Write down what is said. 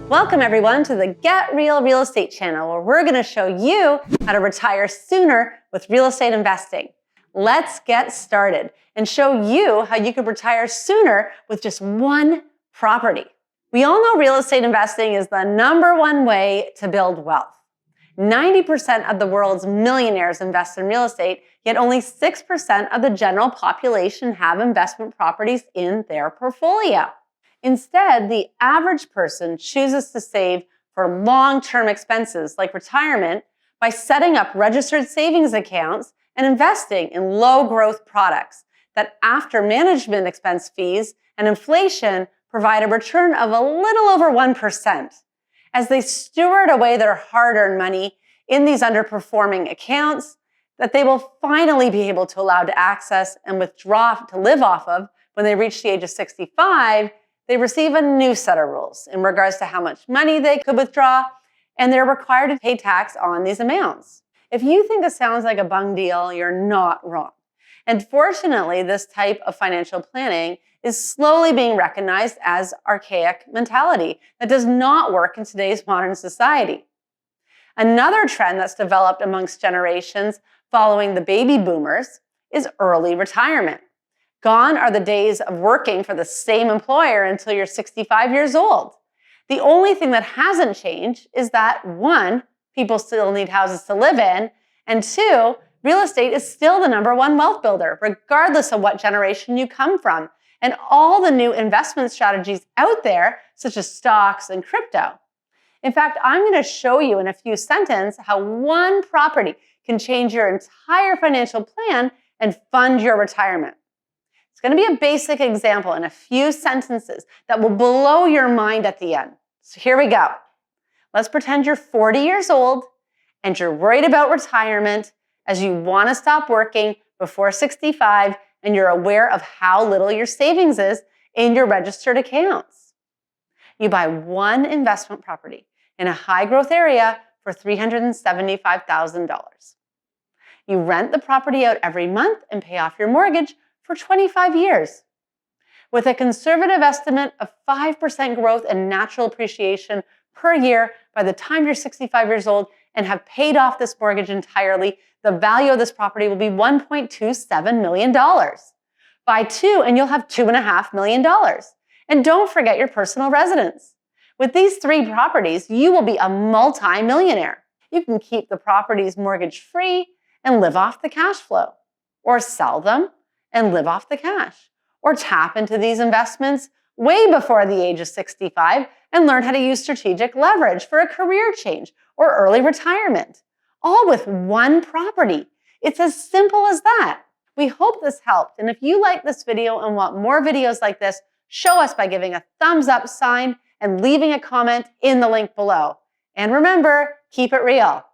Welcome everyone to the Get Real Real Estate channel, where we're going to show you how to retire sooner with real estate investing. Let's get started and show you how you could retire sooner with just one property. We all know real estate investing is the #1 way to build wealth. 90% of the world's millionaires invest in real estate, yet only 6% of the general population have investment properties in their portfolio. Instead, the average person chooses to save for long-term expenses like retirement by setting up registered savings accounts and investing in low-growth products that, after management expense fees and inflation, provide a return of a little over 1%. As they steward away their hard-earned money in these underperforming accounts that they will finally be able to allow to access and withdraw to live off of when they reach the age of 65, they receive a new set of rules in regards to how much money they could withdraw, and they're required to pay tax on these amounts. If you think this sounds like a bung deal, you're not wrong. And fortunately, this type of financial planning is slowly being recognized as archaic mentality that does not work in today's modern society. Another trend that's developed amongst generations following the baby boomers is early retirement. Gone are the days of working for the same employer until you're 65 years old. The only thing that hasn't changed is that, one, people still need houses to live in, and two, real estate is still the #1 wealth builder, regardless of what generation you come from, and all the new investment strategies out there, such as stocks and crypto. In fact, I'm going to show you in a few sentences how one property can change your entire financial plan and fund your retirement. It's going to be a basic example in a few sentences that will blow your mind at the end. So here we go. Let's pretend you're 40 years old and you're worried about retirement as you want to stop working before 65 and you're aware of how little your savings is in your registered accounts. You buy one investment property in a high-growth area for $375,000. You rent the property out every month and pay off your mortgage for 25 years. With a conservative estimate of 5% growth and natural appreciation per year by the time you're 65 years old and have paid off this mortgage entirely, the value of this property will be $1.27 million. Buy two and you'll have $2.5 million. And don't forget your personal residence. With these 3 properties, you will be a multi-millionaire. You can keep the properties mortgage-free and live off the cash flow, or sell them and live off the cash, or tap into these investments way before the age of 65 and learn how to use strategic leverage for a career change or early retirement, all with one property. It's as simple as that. We hope this helped, and if you like this video and want more videos like this, show us by giving a thumbs up sign and leaving a comment in the link below. And remember, keep it real.